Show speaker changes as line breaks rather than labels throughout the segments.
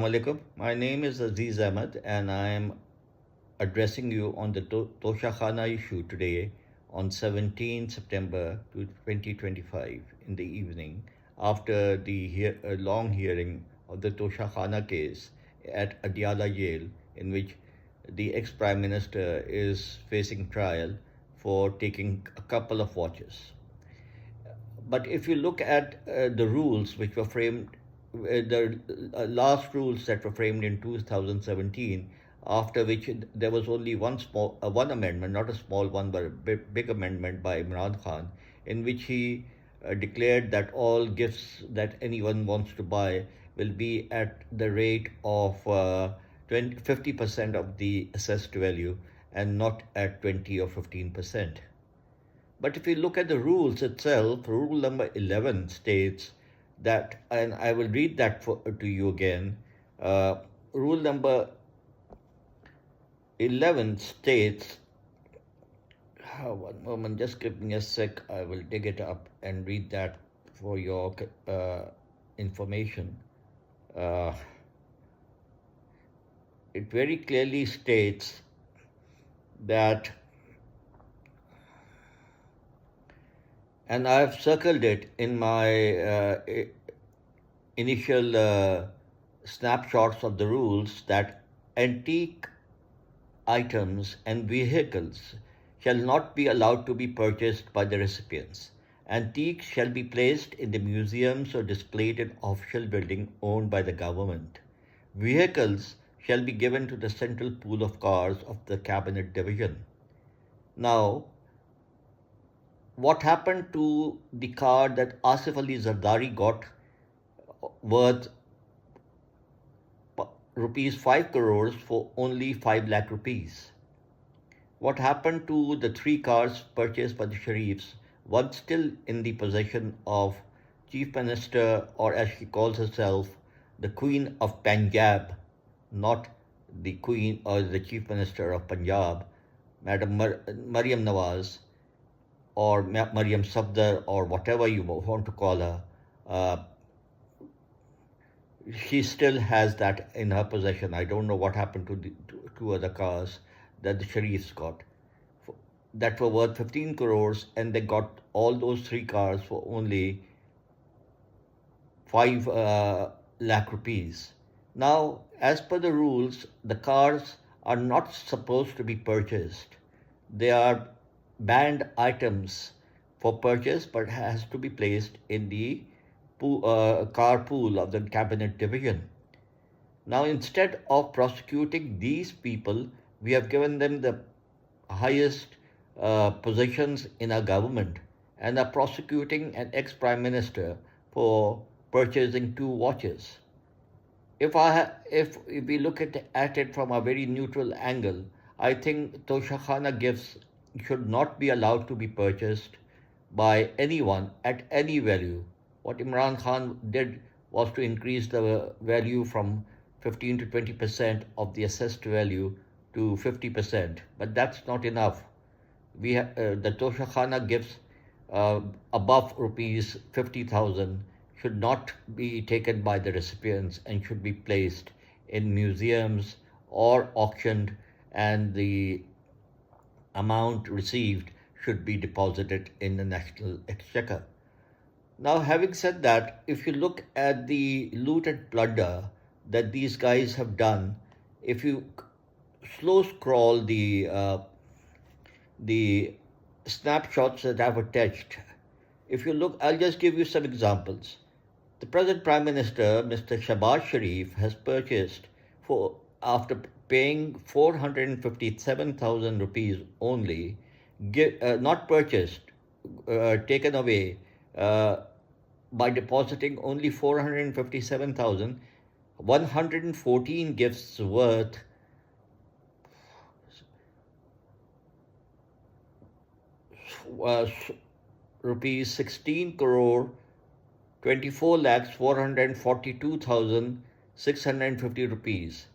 alaikum. My name is Aziz Ahmed and I am addressing you on the TOSHAKHANA issue today on 17 September 2025 in the evening after the long hearing of the TOSHAKHANA case at Adiala jail, in which the ex-Prime Minister is facing trial for taking a couple of watches. But if you look at the rules which were framed, the last rules that were framed in 2017, after which there was only one amendment, not a small one, but a big amendment by Imran Khan, in which he declared that all gifts that anyone wants to buy will be at the rate of 50% of the assessed value and not at 20 or 15%. But if you look at the rules itself, rule number 11 states that, and I will read that to you again. Rule number 11 states, one moment, just give me a sec, I will dig it up and read that for your information. It very clearly states that, and I've circled it in my initial snapshots of the rules, that antique items and vehicles shall not be allowed to be purchased by the recipients. Antiques shall be placed in the museums or displayed in official building owned by the government. Vehicles shall be given to the central pool of cars of the cabinet division. Now, what happened to the car that Asif Ali Zardari got worth rupees 5 crores for only 5 lakh rupees? What happened to the 3 cars purchased by the Sharifs, one still in the possession of Chief Minister, or as she calls herself, the Queen of Punjab, not the Queen or the Chief Minister of Punjab, Madam Maryam Nawaz, or Maryam Safdar, or whatever you want to call her. She still has that in her possession. I don't know what happened to the two other cars that the Sharifs got that were worth 15 crores, and they got all those 3 cars for only 5 lakh rupees. Now, as per the rules, the cars are not supposed to be purchased. They are banned items for purchase, but has to be placed in the car pool of the cabinet division. Now, instead of prosecuting these people, we have given them the highest positions in our government and are prosecuting an ex-prime minister for purchasing 2 watches. If we look at it from a very neutral angle, I think TOSHAKHANA gifts should not be allowed to be purchased by anyone at any value. What Imran Khan did was to increase the value from 15 to 20% of the assessed value to 50%, but that's not enough. The TOSHAKHANA gifts above rupees 50,000 should not be taken by the recipients and should be placed in museums or auctioned, and the amount received should be deposited in the national exchequer. Now, having said that, if you look at the loot and plunder that these guys have done, if you slow scroll the snapshots that I've attached, if you look, I'll just give you some examples. The present Prime Minister, Mr. Shahbaz Sharif, has purchased, after paying 457,000 rupees only, not purchased, taken away by depositing only 457,000, 114 gifts worth rupees 16 crore 24 lakhs 442,650 rupees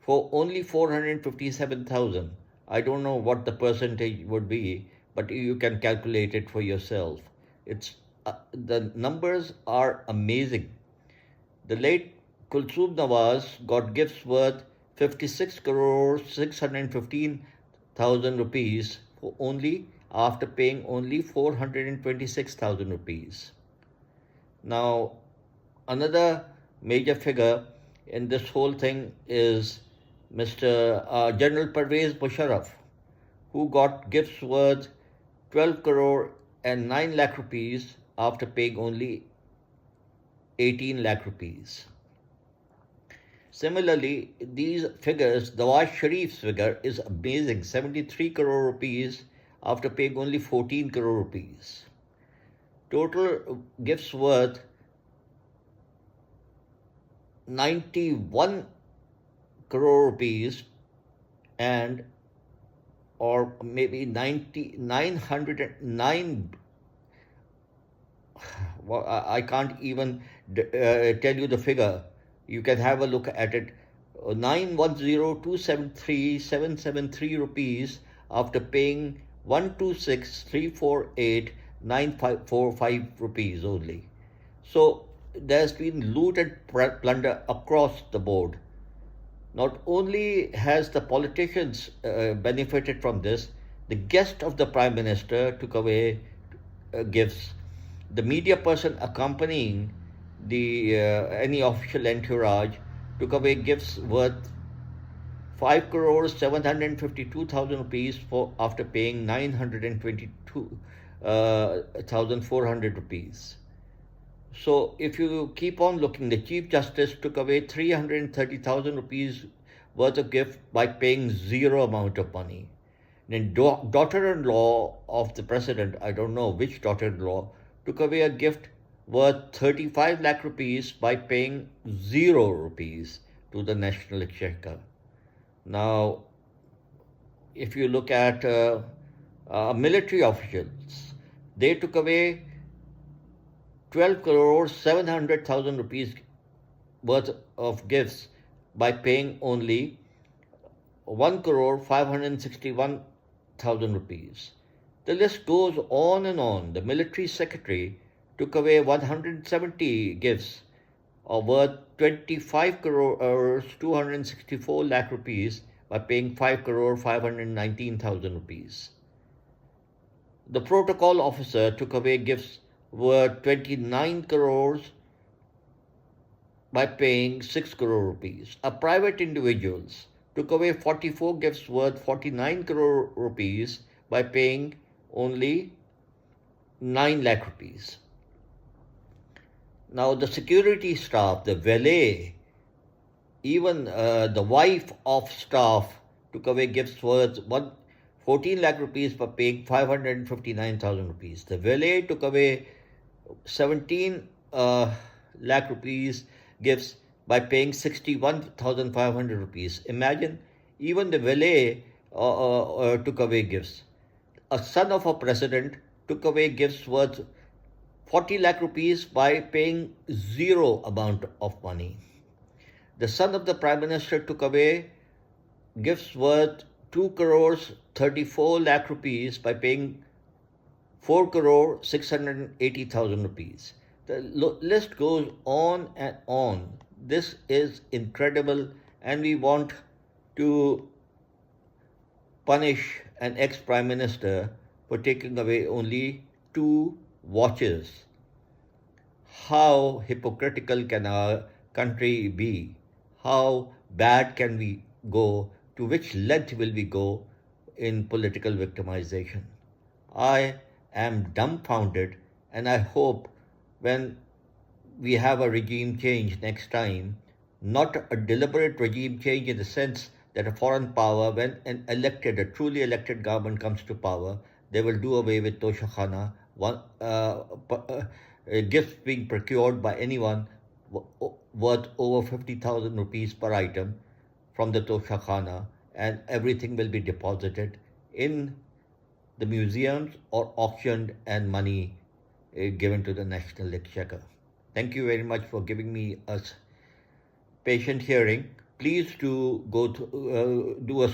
for only 457,000. I don't know what the percentage would be, but you can calculate it for yourself. The numbers are amazing. The late Kulsum Nawaz got gifts worth 56 crore 615,000 rupees for only after paying only 426,000 rupees. Now, another major figure in this whole thing is Mr. General Pervez Musharraf, who got gifts worth 12 crore and 9 lakh rupees after paying only 18 lakh rupees. Similarly, these figures, Nawaz Sharif's figure is amazing, 73 crore rupees after paying only 14 crore rupees. Total gifts worth 91 crore rupees and or maybe 909. Well, I can't even tell you the figure. You can have a look at it. 910,273,773 rupees after paying 126,348,945 rupees only. So there's been loot and plunder across the board. Not only has the politicians benefited from this, the guest of the Prime Minister took away gifts. The media person accompanying the any official entourage took away gifts worth 5 crore 752,000 rupees for after paying 922,400 rupees. So if you keep on looking, the Chief Justice took away 330,000 rupees worth of gift by paying zero amount of money. Then daughter-in-law of the president, I don't know which daughter-in-law, took away a gift worth 35 lakh rupees by paying 0 rupees to the National Exchequer. Now, if you look at military officials, they took away 12 crore 700,000 rupees worth of gifts by paying only 1 crore 561,000 rupees. The list goes on and on. The military secretary took away 170 gifts worth 25 crore 264 lakh rupees by paying 5 crore 519,000 rupees. The protocol officer took away gifts worth 29 crores by paying 6 crore rupees. A private individuals took away 44 gifts worth 49 crore rupees by paying only 9 lakh rupees. Now the security staff, the valet, even the wife of staff took away gifts worth 14 lakh rupees by paying 559,000 rupees. The valet took away 17 lakh rupees gifts by paying 61,500 rupees. Imagine, even the valet took away gifts. A son of a president took away gifts worth 40 lakh rupees by paying zero amount of money. The son of the prime minister took away gifts worth 2 crores 34 lakh rupees by paying 4 crore 680,000 rupees. The list goes on and on. This is incredible, and we want to punish an ex-prime minister for taking away only 2 watches. How hypocritical can our country be? How bad can we go? To which length will we go in political victimization? I am dumbfounded, and I hope when we have a regime change next time, not a deliberate regime change in the sense that a foreign power, when a truly elected government comes to power, they will do away with TOSHAKHANA, gifts being procured by anyone worth over 50,000 rupees per item from the TOSHAKHANA, and everything will be deposited in the museums or auctioned and money given to the National Exchequer. Thank you very much for giving me a patient hearing. Please do do a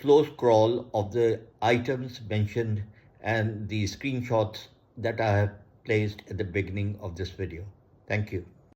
slow scroll of the items mentioned and the screenshots that I have placed at the beginning of this video. Thank you.